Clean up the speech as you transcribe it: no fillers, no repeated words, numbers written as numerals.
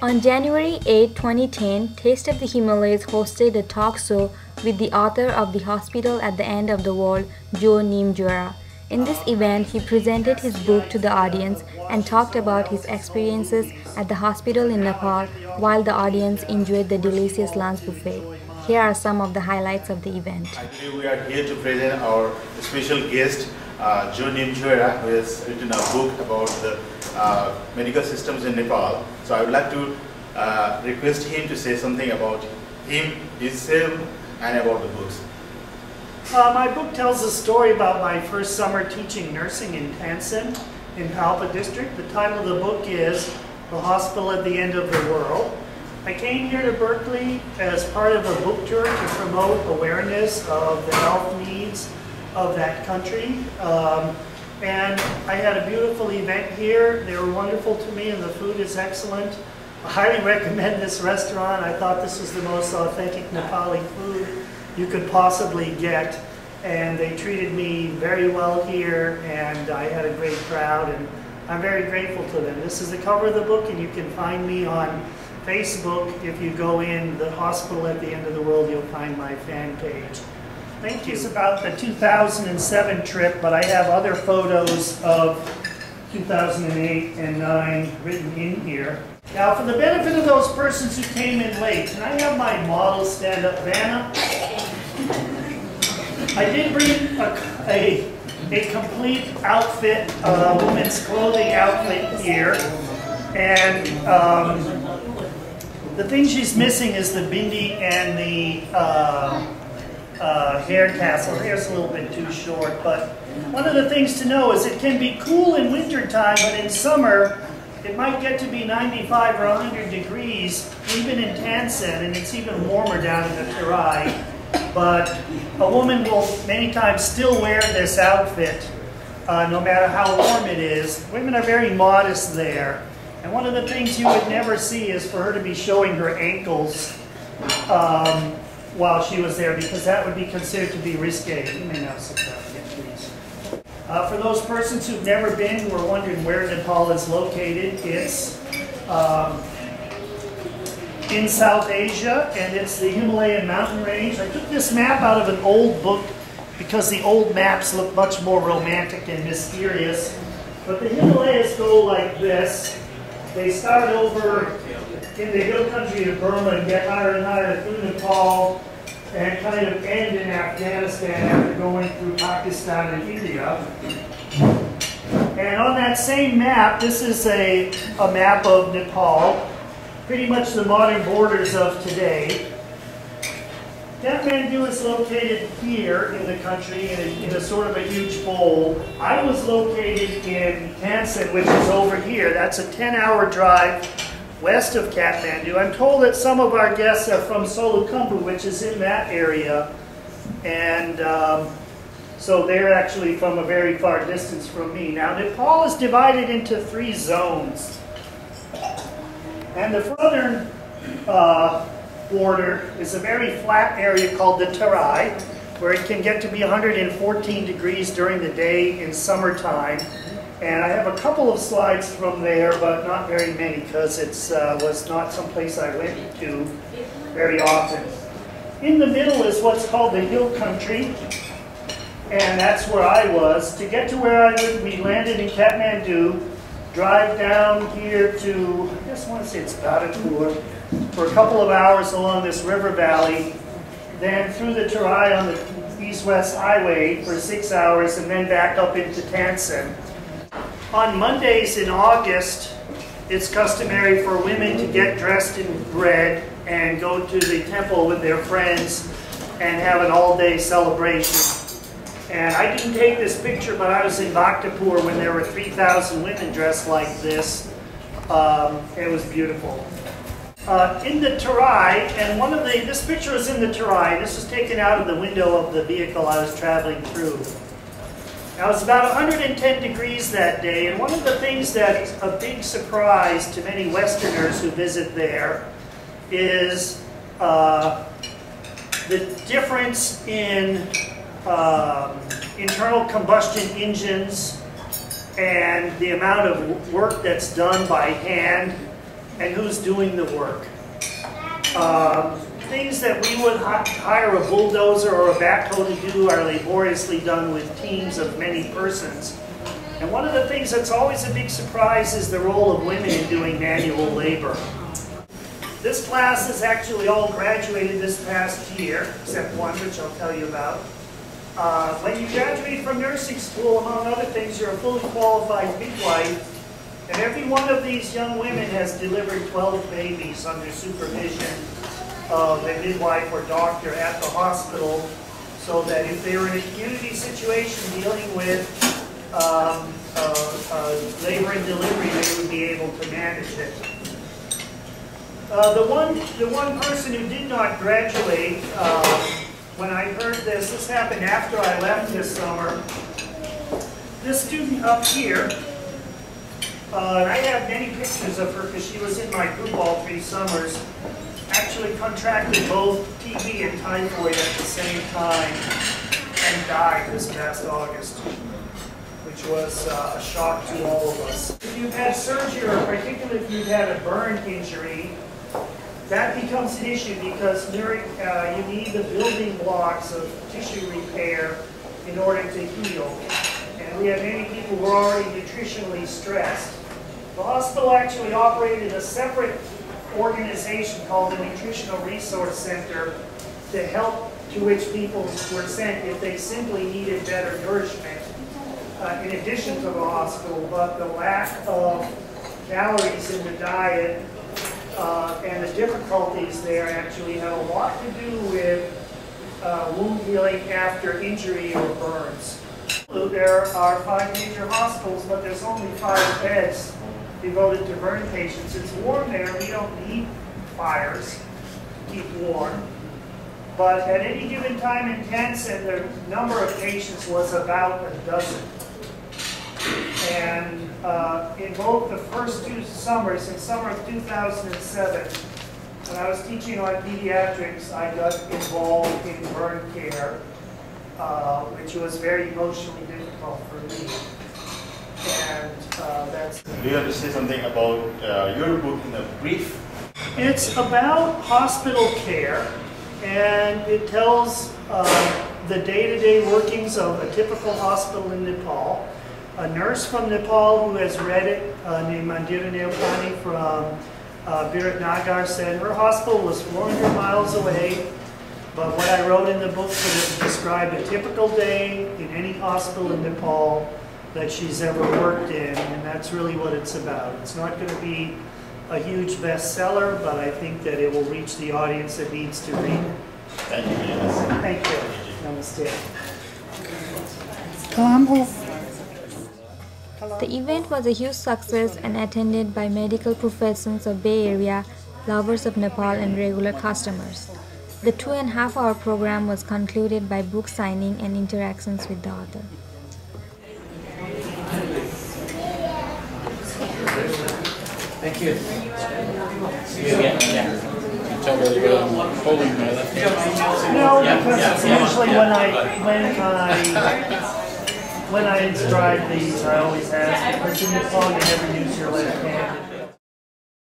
On January 8, 2010, Taste of the Himalayas hosted a talk show with the author of The Hospital at the End of the World, Joe Nimjora. In this event, he presented his book to the audience and talked about his experiences at the hospital in Nepal while the audience enjoyed the delicious lunch buffet. Here are some of the highlights of the event. Actually, we are here to present our special guest, Joe Nimjora, who has written a book about the medical systems in Nepal. So I would like to request him to say something about himself, and about the books. My book tells a story about my first summer teaching nursing in Tansen, in Palpa district. The title of the book is The Hospital at the End of the World. I came here to Berkeley as part of a book tour to promote awareness of the health needs of that country. And I had a beautiful event here. They were wonderful to me and the food is excellent. I highly recommend this restaurant. I thought this was the most authentic Nepali food you could possibly get. And they treated me very well here, and I had a great crowd, and I'm very grateful to them. This is the cover of the book, and you can find me on Facebook. If you go in The Hospital at the End of the World, you'll find my fan page. Thank you. It's about the 2007 trip, but I have other photos of 2008 and 9 written in here. Now, for the benefit of those persons who came in late, can I have my model stand up, Vanna? I did bring a complete outfit, women's clothing outfit here, and the thing she's missing is the bindi and the hair tassel. Her hair's a little bit too short, but one of the things to know is it can be cool in wintertime, but in summer it might get to be 95 or 100 degrees, even in Tansen, and it's even warmer down in the Terai. But a woman will many times still wear this outfit, no matter how warm it is. Women are very modest there. And one of the things you would never see is for her to be showing her ankles while she was there, because that would be considered to be risque. You may now sit down again, please. For those persons who've never been, who are wondering where Nepal is located, it's in South Asia, and it's the Himalayan mountain range. I took this map out of an old book because the old maps look much more romantic and mysterious. But the Himalayas go like this. They start over in the hill country of Burma and get higher and higher through Nepal, and kind of end in Afghanistan after going through Pakistan and India. And on that same map, this is a map of Nepal, pretty much the modern borders of today. Kathmandu is located here in the country in a sort of a huge bowl. I was located in Tansen, which is over here. That's a 10-hour drive west of Kathmandu. I'm told that some of our guests are from Solukhumbu, which is in that area. And so they're actually from a very far distance from me. Now, Nepal is divided into 3 zones. And the southern border is a very flat area called the Terai, where it can get to be 114 degrees during the day in summertime. And I have a couple of slides from there, but not very many, because it was not someplace I went to very often. In the middle is what's called the hill country, and that's where I was. To get to where I lived, we landed in Kathmandu, drive down here to, I just want to say it's Bharatpur, for a couple of hours along this river valley, then through the Terai on the east-west highway for 6 hours, and then back up into Tansen. On Mondays in August, it's customary for women to get dressed in red and go to the temple with their friends and have an all-day celebration. And I didn't take this picture, but I was in Bhaktapur when there were 3,000 women dressed like this. It was beautiful. In the Terai, and this picture is in the Terai. This was taken out of the window of the vehicle I was traveling through. Now, it's about 110 degrees that day, and one of the things that's a big surprise to many Westerners who visit there is the difference in internal combustion engines and the amount of work that's done by hand and who's doing the work. Things that we would hire a bulldozer or a backhoe to do are laboriously done with teams of many persons. And one of the things that's always a big surprise is the role of women in doing manual labor. This class has actually all graduated this past year, except one, which I'll tell you about. When you graduate from nursing school, among other things, you're a fully qualified midwife, and every one of these young women has delivered 12 babies under supervision of a midwife or doctor at the hospital, so that if they were in a community situation dealing with labor and delivery, they would be able to manage it. The one person who did not graduate, when I heard this happened after I left this summer. This student up here, and I have many pictures of her because she was in my group all 3 summers, actually contracted both TB and typhoid at the same time and died this past August, which was a shock to all of us. If you've had surgery, or particularly if you've had a burn injury, that becomes an issue because you need the building blocks of tissue repair in order to heal. And we have many people who are already nutritionally stressed. The hospital actually operated a separate organization called the Nutritional Resource Center to help, to which people were sent if they simply needed better nourishment in addition to the hospital. But the lack of calories in the diet and the difficulties there actually have a lot to do with wound healing after injury or burns. There are 5 major hospitals, but there's only 5 beds devoted to burn patients. It's warm there. We don't need fires to keep warm. But at any given time in tents, and the number of patients was about a dozen. And in both the first 2 summers, in summer of 2007, when I was teaching on pediatrics, I got involved in burn care, which was very emotionally difficult for me. And that's... Do you have to say something about your book in a brief? It's about hospital care, and it tells the day-to-day workings of a typical hospital in Nepal. A nurse from Nepal who has read it, named Mandira Neopani from Biratnagar, said her hospital was 400 miles away, but what I wrote in the book sort of described a typical day in any hospital in Nepal that she's ever worked in, and that's really what it's about. It's not going to be a huge bestseller, but I think that it will reach the audience that needs to read it. Thank you, James. Thank you. Namaste. The event was a huge success and attended by medical professionals of Bay Area, lovers of Nepal and regular customers. The 2.5-hour program was concluded by book signing and interactions with the author. Thank you. See you again. Yeah. You can tell really good I'm holding my left hand. No, because usually when I inscribe these, I always ask, because in Nepal you never use your left hand.